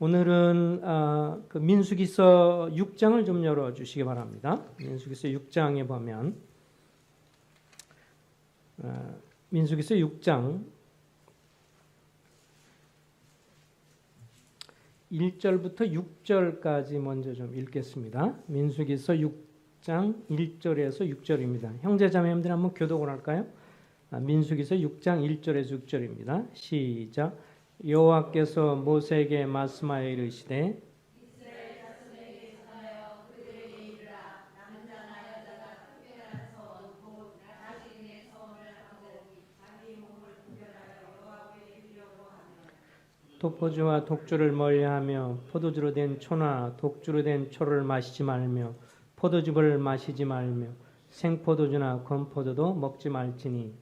오늘은 그 민수기서 6장을 좀 열어주시기 바랍니다. 민수기서 6장에 보면 민수기서 6장 1절부터 6절까지 먼저 좀 읽겠습니다. 민수기서 6장 1절에서 6절입니다. 형제자매님들 한번 교독을 할까요? 민수기서 6장 1절에서 6절입니다. 시작. 여호와께서 모세에게 말씀하여 이르시되 독포주와 독주를 멀리하며 포도주로 된 초나 독주로 된 초를 마시지 말며 포도즙을 마시지 말며 생포도주나 건포도도 먹지 말지니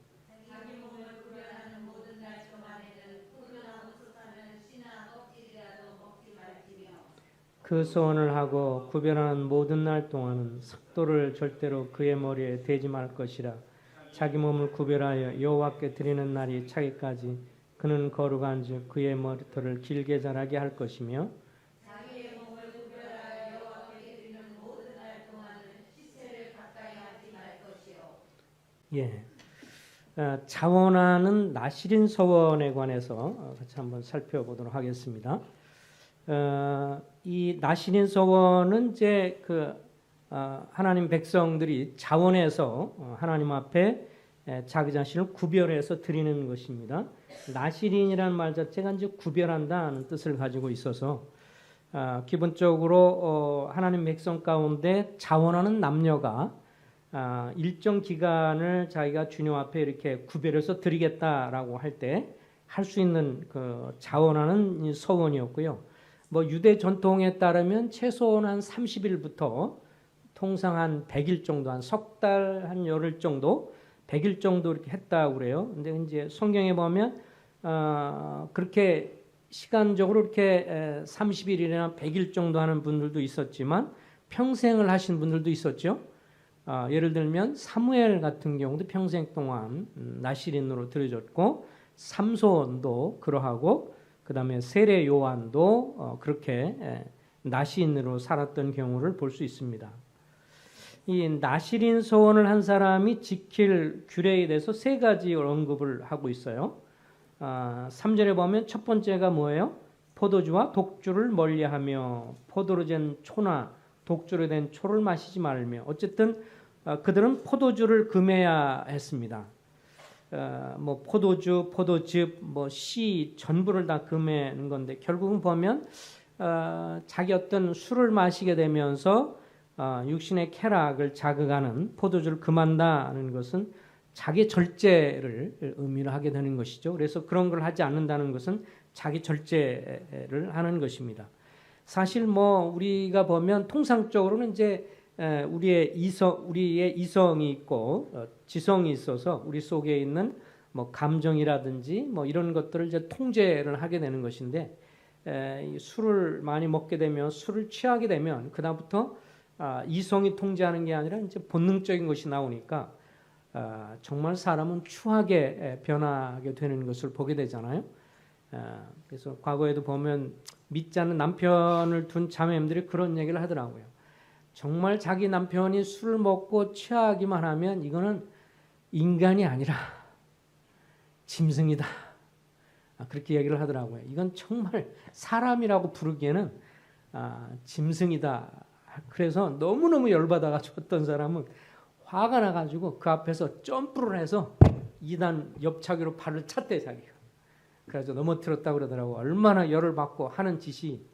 그 소원을 하고 구별하는 모든 날 동안은 삭도를 절대로 그의 머리에 대지 말 것이라. 자기 몸을 구별하여 여호와께 드리는 날이 차기까지 그는 거룩한즉 그의 머리털을 길게 자라게 할 것이며 자기의 몸을 구별하여 여호와께 드리는 모든 날 동안은 시체를 가까이 하지 말 것이요. 자원하는 나시린 서원에 관해서 같이 한번 살펴보도록 하겠습니다. 이 나시린 서원은 이제 하나님 백성들이 자원해서 하나님 앞에 자기 자신을 구별해서 드리는 것입니다. 나시린이라는 말 자체가 이제 구별한다는 뜻을 가지고 있어서 기본적으로 하나님 백성 가운데 자원하는 남녀가 일정 기간을 자기가 주님 앞에 이렇게 구별해서 드리겠다라고 할 때 할 수 있는 그 자원하는 서원이었고요. 뭐 유대 전통에 따르면 최소한 한 30일부터 통상 한 100일 정도, 한 석 달, 한 열흘 정도, 100일 정도 이렇게 했다고 그래요. 근데 이제 성경에 보면 그렇게 시간적으로 이렇게 30일이나 100일 정도 하는 분들도 있었지만 평생을 하신 분들도 있었죠. 예를 들면 사무엘 같은 경우도 평생 동안 나시린으로 드려졌고 삼손도 그러하고 그 다음에 세례 요한도 그렇게 나시린으로 살았던 경우를 볼 수 있습니다. 이 나시린 서원을 한 사람이 지킬 규례에 대해서 세 가지 언급을 하고 있어요. 3절에 보면 첫 번째가 뭐예요? 포도주와 독주를 멀리하며 포도로 된 초나 독주로 된 초를 마시지 말며. 어쨌든 그들은 포도주를 금해야 했습니다. 뭐 포도주, 포도즙, 뭐 씨 전부를 다 금해는 건데 결국은 보면 자기 어떤 술을 마시게 되면서 육신의 쾌락을 자극하는 포도주를 금한다는 것은 자기 절제를 의미를 하게 되는 것이죠. 그래서 그런 걸 하지 않는다는 것은 자기 절제를 하는 것입니다. 사실 뭐 우리가 보면 통상적으로는 이제 우리의 이성이 있고 지성이 있어서 우리 속에 있는 뭐 감정이라든지 뭐 이런 것들을 이제 통제를 하게 되는 것인데 술을 많이 먹게 되면 술을 취하게 되면 그다음부터 이성이 통제하는 게 아니라 이제 본능적인 것이 나오니까 정말 사람은 추하게 변하게 되는 것을 보게 되잖아요. 그래서 과거에도 보면 믿지 않는 남편을 둔 자매님들이 그런 얘기를 하더라고요. 정말 자기 남편이 술을 먹고 취하기만 하면 이거는 인간이 아니라 짐승이다. 그렇게 얘기를 하더라고요. 이건 정말 사람이라고 부르기에는 짐승이다. 그래서 너무너무 열받아가지고 어떤 사람은 화가 나가지고 그 앞에서 점프를 해서 2단 옆차기로 발을 찼대 자기가. 그래서 넘어뜨렸다고 그러더라고. 얼마나 열을 받고 하는 짓이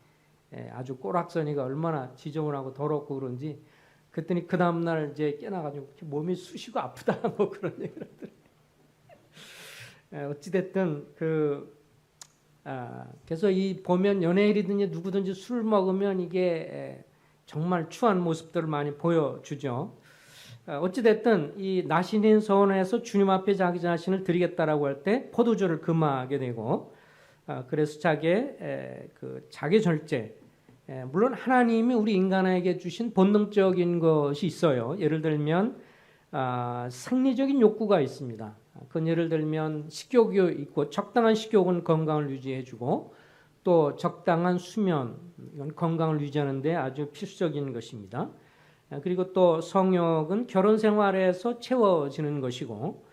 아주 꼬락서니가 얼마나 지저분하고 더럽고 그런지. 그랬더니 그 다음날 이제 깨나가지고 몸이 쑤시고 아프다 뭐 그런 얘기를 하더라고요. 어찌됐든 그래서 이 보면 연예인이든지 누구든지 술 먹으면 이게 정말 추한 모습들을 많이 보여주죠. 어찌됐든 이 나시린 서원에서 주님 앞에 자기 자신을 드리겠다라고 할 때 포도주를 금하게 되고 그래서 자기 절제, 물론 하나님이 우리 인간에게 주신 본능적인 것이 있어요. 예를 들면 생리적인 욕구가 있습니다. 그건 예를 들면 식욕이 있고 적당한 식욕은 건강을 유지해주고 또 적당한 수면, 이건 건강을 유지하는 데 아주 필수적인 것입니다. 그리고 또 성욕은 결혼 생활에서 채워지는 것이고,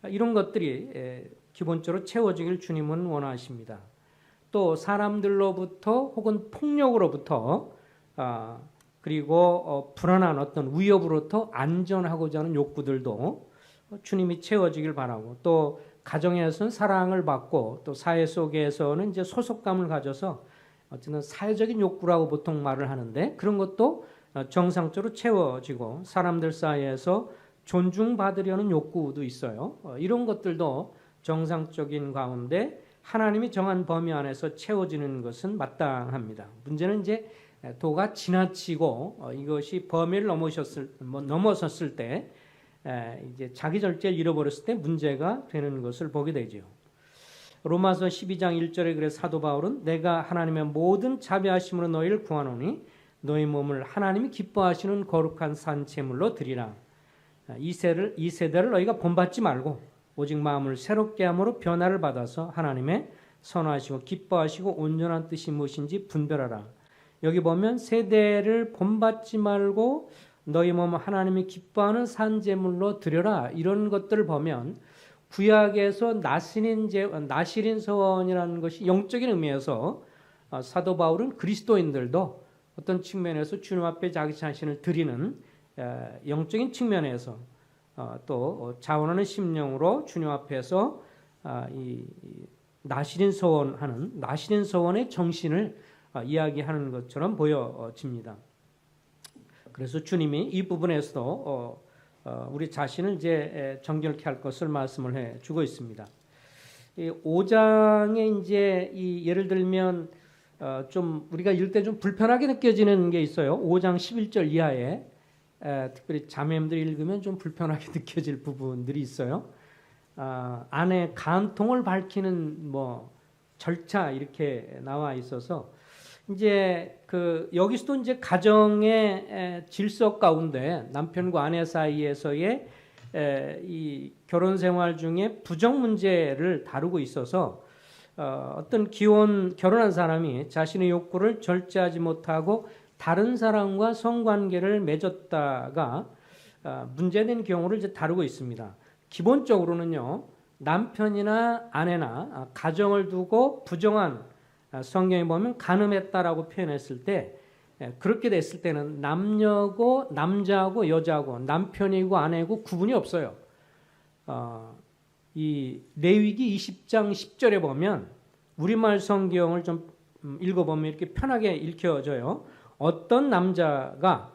이런 것들이 기본적으로 채워지길 주님은 원하십니다. 또 사람들로부터 혹은 폭력으로부터 그리고 불안한 어떤 위협으로부터 안전하고자 하는 욕구들도 주님이 채워지길 바라고, 또 가정에서는 사랑을 받고, 또 사회 속에서는 이제 소속감을 가져서 어쨌든 사회적인 욕구라고 보통 말을 하는데, 그런 것도 정상적으로 채워지고, 사람들 사이에서 존중받으려는 욕구도 있어요. 이런 것들도 정상적인 가운데 하나님이 정한 범위 안에서 채워지는 것은 마땅합니다. 문제는 이제 도가 지나치고 이것이 범위를 넘어섰을 때, 이제 자기 절제를 잃어버렸을 때 문제가 되는 것을 보게 되죠. 로마서 12장 1절에 그래 사도 바울은 내가 하나님의 모든 자비하심으로 너희를 구하노니 너희 몸을 하나님이 기뻐하시는 거룩한 산제물로 드리라. 이 세대를 너희가 본받지 말고 오직 마음을 새롭게 함으로 변화를 받아서 하나님의 선하시고 기뻐하시고 온전한 뜻이 무엇인지 분별하라. 여기 보면 세대를 본받지 말고 너희 몸을 하나님이 기뻐하는 산제물로 드려라, 이런 것들을 보면 구약에서 나실인 서원이라는 것이 영적인 의미에서 사도 바울은 그리스도인들도 어떤 측면에서 주님 앞에 자기 자신을 드리는 영적인 측면에서 또 자원하는 심령으로 주님 앞에서 이 나실인 서원의 정신을 이야기하는 것처럼 보여집니다. 그래서 주님이 이 부분에서도 우리 자신을 이제 정결케 할 것을 말씀을 해 주고 있습니다. 이 5장에 이제 예를 들면 좀 우리가 읽을 때 좀 불편하게 느껴지는 게 있어요. 5장 11절 이하에 특별히 자매님들이 읽으면 좀 불편하게 느껴질 부분들이 있어요. 안에 간통을 밝히는 뭐 절차 이렇게 나와 있어서 이제 여기서도 이제 가정의 질서 가운데 남편과 아내 사이에서의 이 결혼 생활 중에 부정 문제를 다루고 있어서 어떤 결혼한 사람이 자신의 욕구를 절제하지 못하고 다른 사람과 성관계를 맺었다가 문제된 경우를 이제 다루고 있습니다. 기본적으로는요, 남편이나 아내나 가정을 두고 부정한, 성경에 보면 간음했다라고 표현했을 때, 그렇게 됐을 때는 남자하고 여자하고 남편이고 아내고 구분이 없어요. 이 레위기 20장 10절에 보면 우리말 성경을 좀 읽어보면 이렇게 편하게 읽혀져요. 어떤 남자가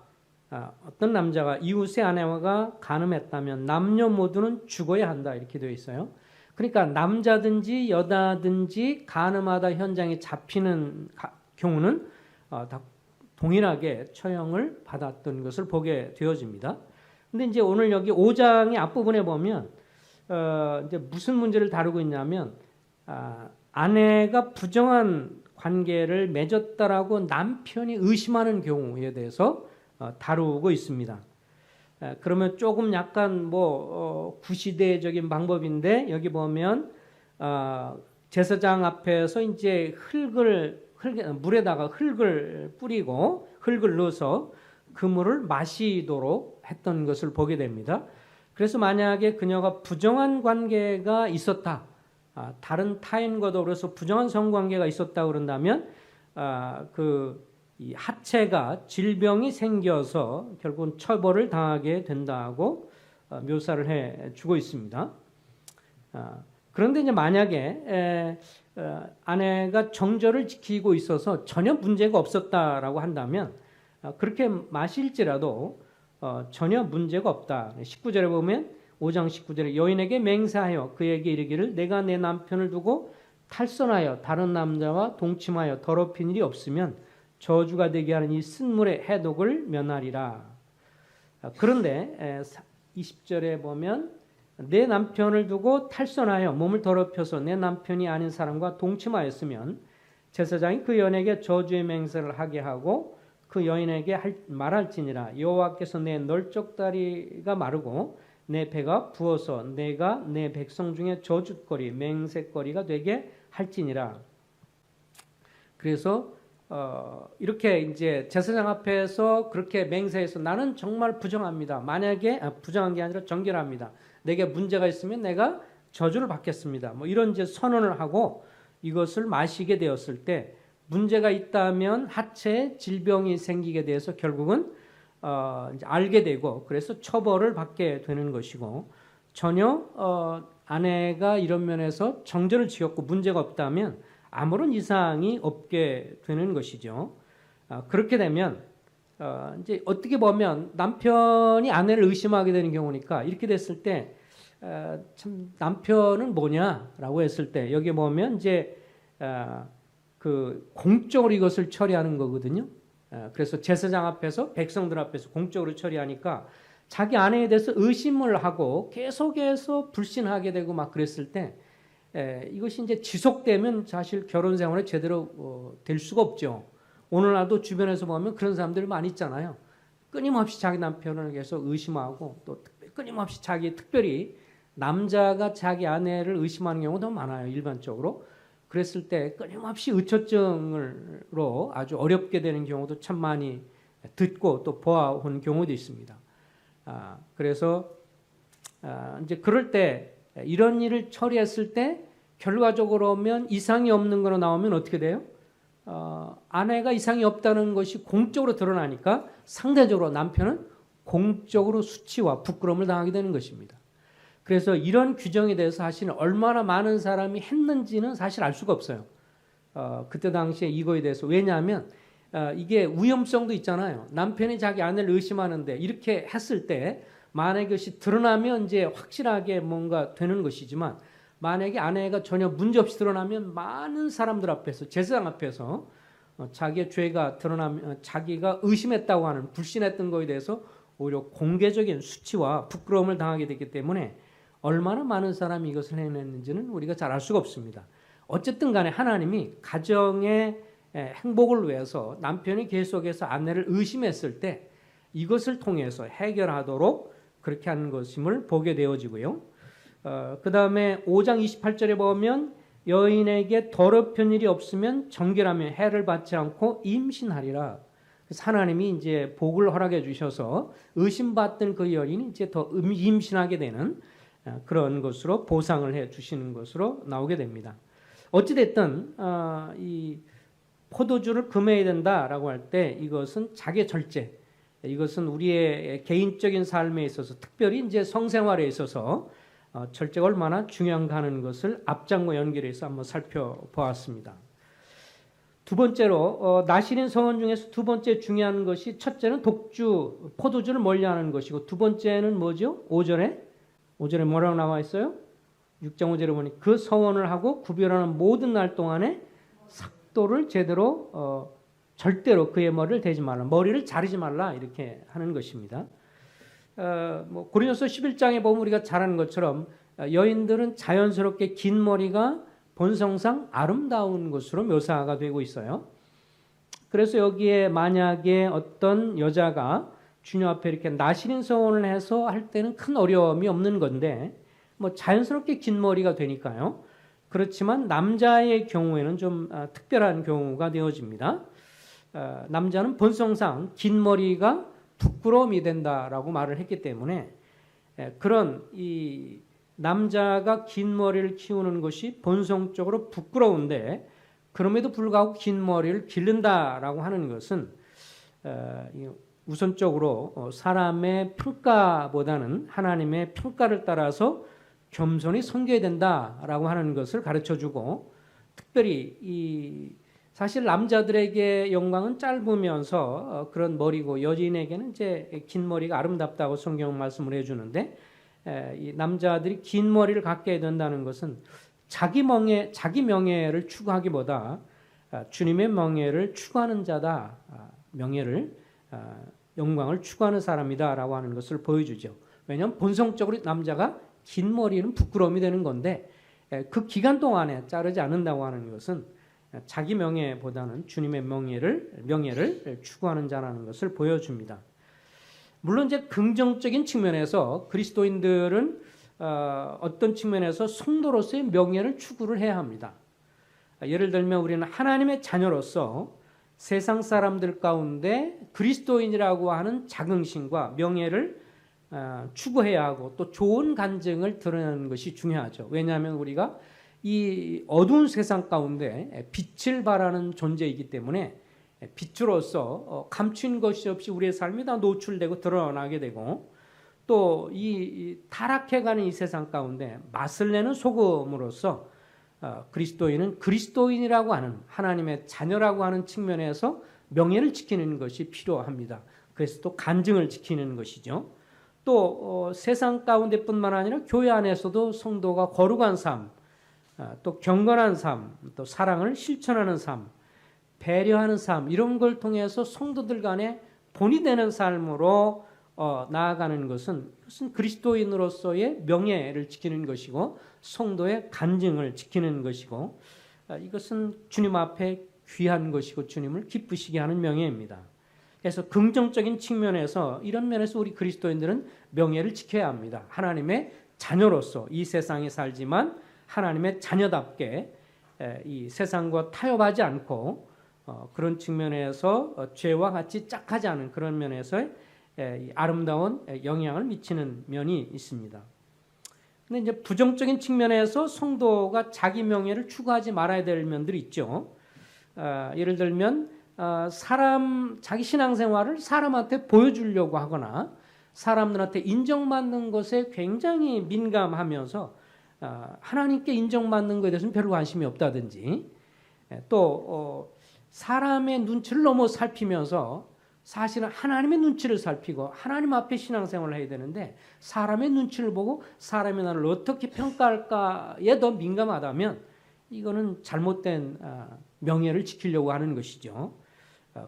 이웃의 아내와 간음했다면 남녀 모두는 죽어야 한다, 이렇게 되어 있어요. 그러니까 남자든지 여자든지 간음하다 현장에 잡히는 경우는 다 동일하게 처형을 받았던 것을 보게 되어집니다. 근데 이제 오늘 여기 5장의 앞부분에 보면 이제 무슨 문제를 다루고 있냐면 아내가 부정한 관계를 맺었다라고 남편이 의심하는 경우에 대해서 다루고 있습니다. 그러면 조금 약간 구시대적인 방법인데, 여기 보면 제사장 앞에서 이제 물에다가 흙을 뿌리고 흙을 넣어서 그 물을 마시도록 했던 것을 보게 됩니다. 그래서 만약에 그녀가 부정한 관계가 있었다, 다른 타인과 더불어서 부정한 성관계가 있었다 그런다면 이 하체가 질병이 생겨서 결국은 처벌을 당하게 된다고 묘사를 해주고 있습니다. 그런데 이제 만약에 아내가 정절을 지키고 있어서 전혀 문제가 없었다라고 한다면, 그렇게 마실지라도 전혀 문제가 없다. 19절에 보면 5장 19절에 여인에게 맹세하여 그에게 이르기를 내가 내 남편을 두고 탈선하여 다른 남자와 동침하여 더럽힌 일이 없으면 저주가 되게 하는 이 쓴물의 해독을 면하리라. 그런데 20절에 보면 내 남편을 두고 탈선하여 몸을 더럽혀서 내 남편이 아닌 사람과 동침하였으면 제사장이 그 여인에게 저주의 맹세를 하게 하고 그 여인에게 말할지니라. 여호와께서 내 널쩍다리가 마르고 내 배가 부어서 내가 내 백성 중에 저주거리 맹세거리가 되게 할지니라. 그래서 이렇게 이제 제사장 앞에서 그렇게 맹세해서 나는 정말 부정합니다. 만약에 부정한 게 아니라 정결합니다. 내게 문제가 있으면 내가 저주를 받겠습니다. 뭐 이런 이제 선언을 하고 이것을 마시게 되었을 때 문제가 있다면 하체에 질병이 생기게 돼서 결국은 이제 알게 되고 그래서 처벌을 받게 되는 것이고 전혀 아내가 이런 면에서 정죄를 지었고 문제가 없다면 아무런 이상이 없게 되는 것이죠. 그렇게 되면 이제 어떻게 보면 남편이 아내를 의심하게 되는 경우니까 이렇게 됐을 때 참 남편은 뭐냐라고 했을 때 여기 보면 이제 그 공적으로 이것을 처리하는 거거든요. 그래서 제사장 앞에서 백성들 앞에서 공적으로 처리하니까 자기 아내에 대해서 의심을 하고 계속해서 불신하게 되고 막 그랬을 때 이것이 이제 지속되면 사실 결혼 생활에 제대로 될 수가 없죠. 오늘날도 주변에서 보면 그런 사람들이 많이 있잖아요. 끊임없이 자기 남편을 계속 의심하고 또 끊임없이 특별히 남자가 자기 아내를 의심하는 경우도 많아요. 일반적으로. 그랬을 때 끊임없이 의처증으로 아주 어렵게 되는 경우도 참 많이 듣고 또 보아온 경우도 있습니다. 그래서 이제 그럴 때 이런 일을 처리했을 때 결과적으로면 이상이 없는 거로 나오면 어떻게 돼요? 아내가 이상이 없다는 것이 공적으로 드러나니까 상대적으로 남편은 공적으로 수치와 부끄러움을 당하게 되는 것입니다. 그래서 이런 규정에 대해서 사실 얼마나 많은 사람이 했는지는 사실 알 수가 없어요. 그때 당시에 이거에 대해서. 왜냐하면 이게 위험성도 있잖아요. 남편이 자기 아내를 의심하는데 이렇게 했을 때 만약에 그것이 드러나면 이제 확실하게 뭔가 되는 것이지만 만약에 아내가 전혀 문제없이 드러나면 많은 사람들 앞에서 제사장 앞에서 자기의 죄가 드러나면 자기가 의심했다고 하는 불신했던 것에 대해서 오히려 공개적인 수치와 부끄러움을 당하게 되기 때문에 얼마나 많은 사람이 이것을 해냈는지는 우리가 잘 알 수가 없습니다. 어쨌든 간에 하나님이 가정의 행복을 위해서 남편이 계속해서 아내를 의심했을 때 이것을 통해서 해결하도록 그렇게 하는 것임을 보게 되어지고요. 그 다음에 5장 28절에 보면 여인에게 더럽힌 일이 없으면 정결하며 해를 받지 않고 임신하리라. 그래서 하나님이 이제 복을 허락해 주셔서 의심받던 그 여인이 이제 더 임신하게 되는 그런 것으로 보상을 해 주시는 것으로 나오게 됩니다. 어찌됐든 이 포도주를 금해야 된다라고 할 때 이것은 자기 절제, 이것은 우리의 개인적인 삶에 있어서 특별히 이제 성생활에 있어서 절제가 얼마나 중요한가 하는 것을 앞장과 연결해서 한번 살펴보았습니다. 두 번째로 나시린 서원 중에서 두 번째 중요한 것이 첫째는 독주, 포도주를 멀리하는 것이고 두 번째는 뭐죠? 5절에 뭐라고 나와 있어요? 6장 5절에 보니 그 서원을 하고 구별하는 모든 날 동안에 삭도를 제대로 절대로 그의 머리를 대지 말라. 머리를 자르지 말라 이렇게 하는 것입니다. 뭐 고린도서 11장에 보면 우리가 잘 아는 것처럼 여인들은 자연스럽게 긴 머리가 본성상 아름다운 것으로 묘사가 되고 있어요. 그래서 여기에 만약에 어떤 여자가 주님 앞에 이렇게 나시린 서원을 해서 할 때는 큰 어려움이 없는 건데 뭐 자연스럽게 긴 머리가 되니까요. 그렇지만 남자의 경우에는 좀 특별한 경우가 되어집니다. 남자는 본성상 긴 머리가 부끄러움이 된다라고 말을 했기 때문에 그런 이 남자가 긴 머리를 키우는 것이 본성적으로 부끄러운데 그럼에도 불구하고 긴 머리를 기른다라고 하는 것은 우선적으로 사람의 평가보다는 하나님의 평가를 따라서 겸손히 섬겨야 된다라고 하는 것을 가르쳐주고 특별히 이 사실 남자들에게 영광은 짧으면서 그런 머리고 여인에게는 이제 긴 머리가 아름답다고 성경 말씀을 해주는데 이 남자들이 긴 머리를 갖게 된다는 것은 자기 명예를 추구하기보다 주님의 명예를 추구하는 자다, 영광을 추구하는 사람이다라고 하는 것을 보여주죠. 왜냐하면 본성적으로 남자가 긴 머리는 부끄러움이 되는 건데 그 기간 동안에 자르지 않는다고 하는 것은 자기 명예보다는 주님의 명예를 추구하는 자라는 것을 보여줍니다. 물론 이제 긍정적인 측면에서 그리스도인들은 어떤 측면에서 성도로서의 명예를 추구를 해야 합니다. 예를 들면 우리는 하나님의 자녀로서 세상 사람들 가운데 그리스도인이라고 하는 자긍심과 명예를 추구해야 하고 또 좋은 간증을 드러내는 것이 중요하죠. 왜냐하면 우리가 이 어두운 세상 가운데 빛을 발하는 존재이기 때문에 빛으로서 감춘 것이 없이 우리의 삶이 다 노출되고 드러나게 되고 또 이 타락해가는 이 세상 가운데 맛을 내는 소금으로서 그리스도인은 그리스도인이라고 하는 하나님의 자녀라고 하는 측면에서 명예를 지키는 것이 필요합니다. 그래서 또 간증을 지키는 것이죠. 또 세상 가운데뿐만 아니라 교회 안에서도 성도가 거룩한 삶, 또 경건한 삶, 또 사랑을 실천하는 삶, 배려하는 삶 이런 걸 통해서 성도들 간에 본이 되는 삶으로 나아가는 것은 그리스도인으로서의 명예를 지키는 것이고 성도의 간증을 지키는 것이고 이것은 주님 앞에 귀한 것이고 주님을 기쁘시게 하는 명예입니다. 그래서 긍정적인 측면에서 이런 면에서 우리 그리스도인들은 명예를 지켜야 합니다. 하나님의 자녀로서 이 세상에 살지만 하나님의 자녀답게 이 세상과 타협하지 않고 그런 측면에서 죄와 같이 짝하지 않은 그런 면에서 아름다운 영향을 미치는 면이 있습니다. 근데 이제 부정적인 측면에서 성도가 자기 명예를 추구하지 말아야 될 면들이 있죠. 예를 들면 자기 신앙생활을 사람한테 보여주려고 하거나 사람들한테 인정받는 것에 굉장히 민감하면서 하나님께 인정받는 것에 대해서는 별로 관심이 없다든지 또 사람의 눈치를 너무 살피면서 사실은 하나님의 눈치를 살피고 하나님 앞에 신앙생활을 해야 되는데 사람의 눈치를 보고 사람이 나를 어떻게 평가할까에 더 민감하다면 이거는 잘못된 명예를 지키려고 하는 것이죠.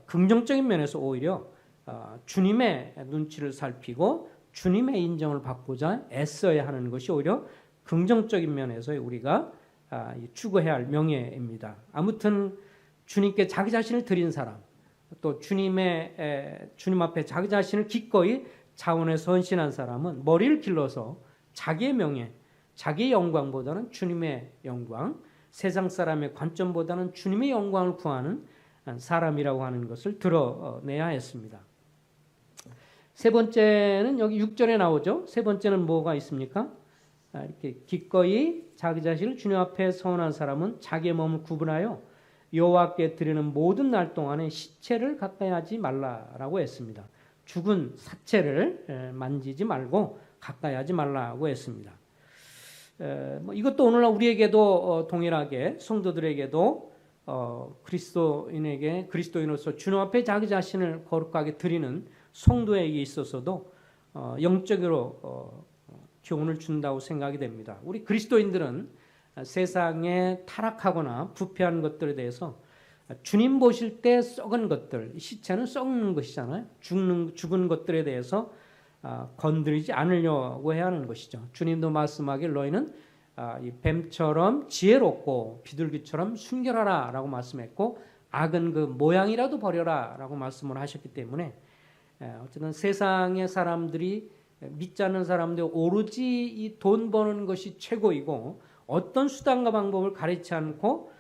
긍정적인 면에서 오히려 주님의 눈치를 살피고 주님의 인정을 받고자 애써야 하는 것이 오히려 긍정적인 면에서 우리가 추구해야 할 명예입니다. 아무튼 주님께 자기 자신을 드린 사람 또 주님 앞에 자기 자신을 기꺼이 자원해 헌신한 사람은 머리를 길러서 자기의 명예, 자기의 영광보다는 주님의 영광, 세상 사람의 관점보다는 주님의 영광을 구하는 사람이라고 하는 것을 드러내야 했습니다. 세 번째는 여기 6절에 나오죠. 세 번째는 뭐가 있습니까? 이렇게 기꺼이 자기 자신을 주님 앞에 서원한 사람은 자기의 몸을 구분하여 여호와께 드리는 모든 날 동안에 시체를 가까이 하지 말라라고 했습니다. 죽은 사체를 만지지 말고 가까이 하지 말라고 했습니다. 이것도 오늘날 우리에게도 동일하게 성도들에게도 그리스도인으로서 주님 앞에 자기 자신을 거룩하게 드리는 성도에게 있어서도 영적으로 교훈을 준다고 생각이 됩니다. 우리 그리스도인들은 세상에 타락하거나 부패한 것들에 대해서 주님 보실 때 썩은 것들, 시체는 썩는 것이잖아요. 죽은 것들에 대해서 건드리지 않으려고 해야 하는 것이죠. 주님도 말씀하길 너희는 이 뱀처럼 지혜롭고 비둘기처럼 순결하라 라고 말씀했고 악은 그 모양이라도 버려라 라고 말씀을 하셨기 때문에 어쨌든 세상의 사람들이 믿지 않는 사람들 오로지 이 돈 버는 것이 최고이고 어떤 수단과 방법을 가리지 않고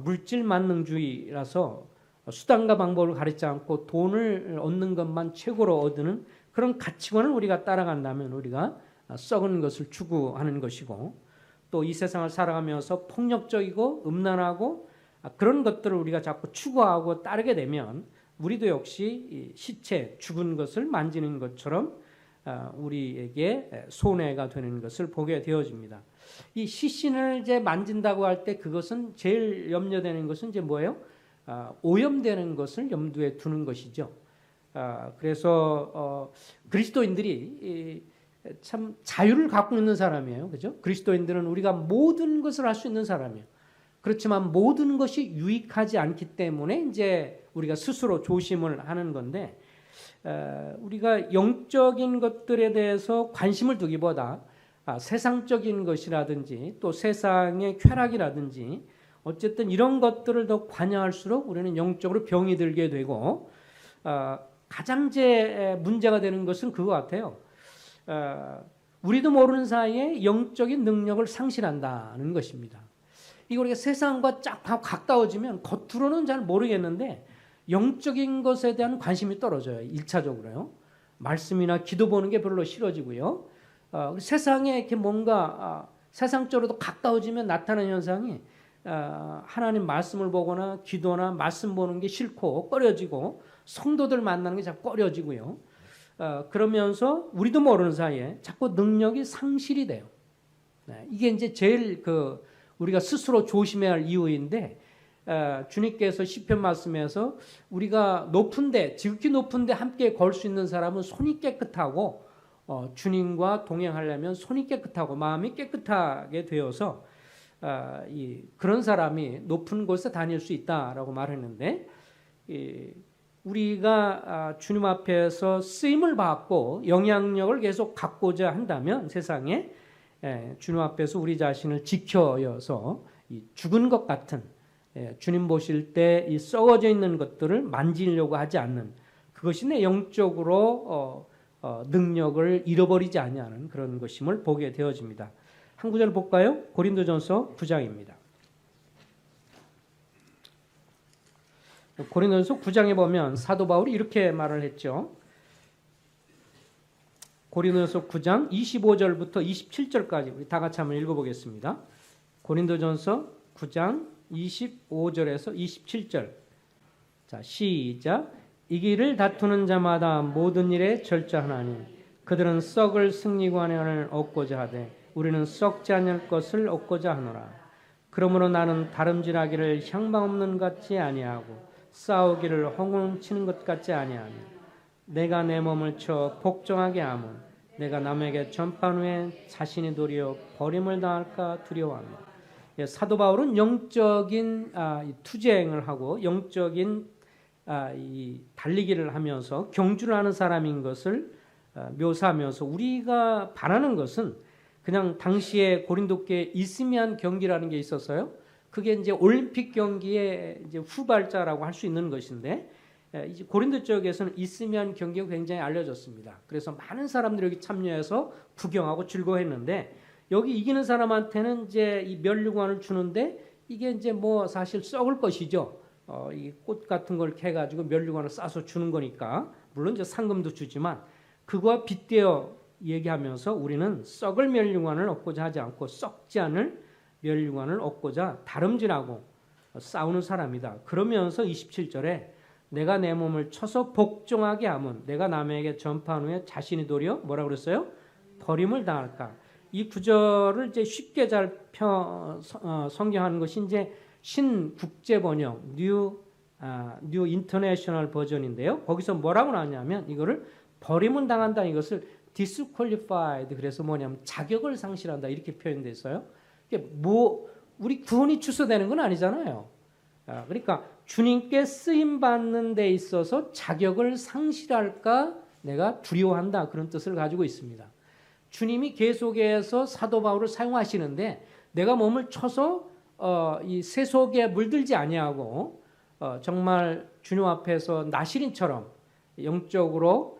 물질 만능주의라서 수단과 방법을 가리지 않고 돈을 얻는 것만 최고로 얻는 그런 가치관을 우리가 따라간다면 우리가 썩은 것을 추구하는 것이고 또 이 세상을 살아가면서 폭력적이고 음란하고 그런 것들을 우리가 자꾸 추구하고 따르게 되면 우리도 역시 시체 죽은 것을 만지는 것처럼 우리에게 손해가 되는 것을 보게 되어집니다. 이 시신을 이제 만진다고 할 때 그것은 제일 염려되는 것은 이제 뭐예요? 오염되는 것을 염두에 두는 것이죠. 그래서 그리스도인들이 참 자유를 갖고 있는 사람이에요. 그죠? 그리스도인들은 우리가 모든 것을 할 수 있는 사람이에요. 그렇지만 모든 것이 유익하지 않기 때문에 이제 우리가 스스로 조심을 하는 건데 우리가 영적인 것들에 대해서 관심을 두기보다 세상적인 것이라든지 또 세상의 쾌락이라든지 어쨌든 이런 것들을 더 관여할수록 우리는 영적으로 병이 들게 되고 가장 문제가 되는 것은 그거 같아요. 우리도 모르는 사이에 영적인 능력을 상실한다는 것입니다. 이거 우리가 세상과 쫙 가까워지면 겉으로는 잘 모르겠는데 영적인 것에 대한 관심이 떨어져요. 1차적으로요. 말씀이나 기도 보는 게 별로 싫어지고요. 세상에 이렇게 뭔가 세상적으로도 가까워지면 나타나는 현상이 하나님 말씀을 보거나 기도나 말씀 보는 게 싫고 꺼려지고 성도들 만나는 게 자꾸 꺼려지고요. 그러면서 우리도 모르는 사이에 자꾸 능력이 상실이 돼요. 네, 이게 이제 제일 우리가 스스로 조심해야 할 이유인데 주님께서 시편 말씀에서 우리가 높은데 지극히 높은데 함께 걸 수 있는 사람은 손이 깨끗하고 주님과 동행하려면 손이 깨끗하고 마음이 깨끗하게 되어서 그런 사람이 높은 곳에 다닐 수 있다라고 말했는데 우리가 주님 앞에서 쓰임을 받고 영향력을 계속 갖고자 한다면 세상에 주님 앞에서 우리 자신을 지켜여서 죽은 것 같은 주님 보실 때 이 썩어져 있는 것들을 만지려고 하지 않는 그것이 내 영적으로 능력을 잃어버리지 아니하는 그런 것임을 보게 되어집니다. 한 구절 볼까요? 고린도전서 9장입니다. 고린도전서 9장에 보면 사도 바울이 이렇게 말을 했죠. 고린도전서 9장 25절부터 27절까지 우리 다 같이 한번 읽어보겠습니다. 고린도전서 9장 25절에서 27절. 자, 시작. 이 길을 다투는 자마다 모든 일에 절제하나니 그들은 썩을 승리관을 얻고자 하되 우리는 썩지 않을 것을 얻고자 하노라. 그러므로 나는 다름질하기를 향방 없는 것 같지 아니하고 싸우기를 허공치는 것 같지 아니하니 내가 내 몸을 쳐 복종하게 하면 내가 남에게 전판 후에 자신이 도리어 버림을 당할까 두려워합니다. 사도 바울은 영적인 투쟁을 하고 영적인 이 달리기를 하면서 경주를 하는 사람인 것을 묘사하면서 우리가 바라는 것은 그냥 당시에 고린도교에 있으면 경기라는 게 있었어요. 그게 이제 올림픽 경기의 이제 후발자라고 할 수 있는 것인데 이제 고린도 쪽에서는 있으면 경기가 굉장히 알려졌습니다. 그래서 많은 사람들이 여기 참여해서 구경하고 즐거워했는데 여기 이기는 사람한테는 이제 이 면류관을 주는데 이게 이제 뭐 사실 썩을 것이죠. 이 꽃 같은 걸 캐가지고 면류관을 싸서 주는 거니까 물론 이제 상금도 주지만 그거와 빗대어 얘기하면서 우리는 썩을 면류관을 얻고자 하지 않고 썩지 않을 면류관을 얻고자 다름질하고 싸우는 사람이다. 그러면서 27절에 내가 내 몸을 쳐서 복종하게 하면 내가 남에게 전파한 후에 자신이 도리어 뭐라 그랬어요? 버림을 당할까? 이 구절을 이제 쉽게 잘 성경하는 것이 이제 신국제 번역 뉴 인터내셔널 버전인데요. 거기서 뭐라고 나왔냐면 이거를 버림을 당한다 이것을 disqualified 그래서 뭐냐면 자격을 상실한다 이렇게 표현돼 있어요. 이게 뭐 우리 구원이 취소되는 건 아니잖아요. 그러니까 주님께 쓰임 받는 데 있어서 자격을 상실할까 내가 두려워한다 그런 뜻을 가지고 있습니다. 주님이 계속해서 사도 바울을 사용하시는데 내가 몸을 쳐서 이 세속에 물들지 아니하고 정말 주님 앞에서 나시린처럼 영적으로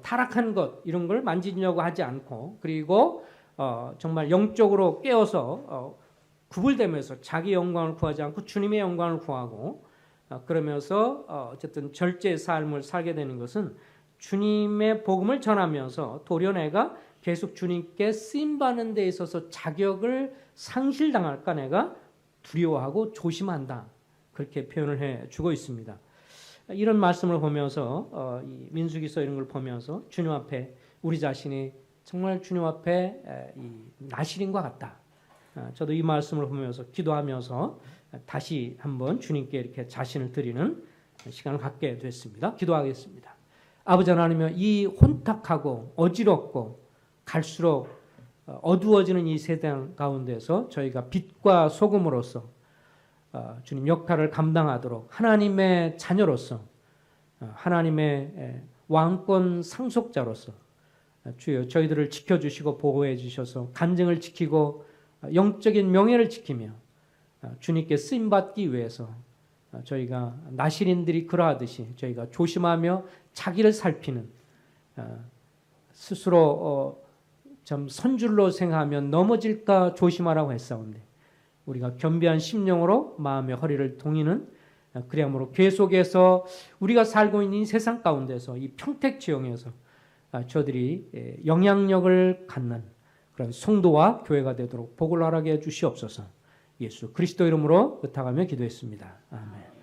타락한 것 이런 걸 만지려고 하지 않고 그리고 정말 영적으로 깨어서 구불되면서 자기 영광을 구하지 않고 주님의 영광을 구하고 그러면서 어쨌든 절제의 삶을 살게 되는 것은 주님의 복음을 전하면서 도리어 내가 계속 주님께 쓰임받는 데 있어서 자격을 상실당할까 내가 두려워하고 조심한다. 그렇게 표현을 해주고 있습니다. 이런 말씀을 보면서 이 민수기서 이런 걸 보면서 주님 앞에 우리 자신이 정말 주님 앞에 이 나시린과 같다. 저도 이 말씀을 보면서 기도하면서 다시 한번 주님께 이렇게 자신을 드리는 시간을 갖게 됐습니다. 기도하겠습니다. 아버지 하나님, 이 혼탁하고 어지럽고 갈수록 어두워지는 이 세상 가운데서 저희가 빛과 소금으로서 주님 역할을 감당하도록 하나님의 자녀로서 하나님의 왕권 상속자로서 주여 저희들을 지켜주시고 보호해 주셔서 간증을 지키고 영적인 명예를 지키며 주님께 쓰임받기 위해서 저희가 나시린들이 그러하듯이 저희가 조심하며 자기를 살피는 스스로 좀 선줄로 생각하면 넘어질까 조심하라고 했사온데 우리가 겸비한 심령으로 마음의 허리를 동이는 그리함으로 계속해서 우리가 살고 있는 이 세상 가운데서 이 평택 지형에서 저들이 영향력을 갖는 그런 성도와 교회가 되도록 복을 허락해 주시옵소서. 예수 그리스도 이름으로 의탁하며 기도했습니다. 아멘.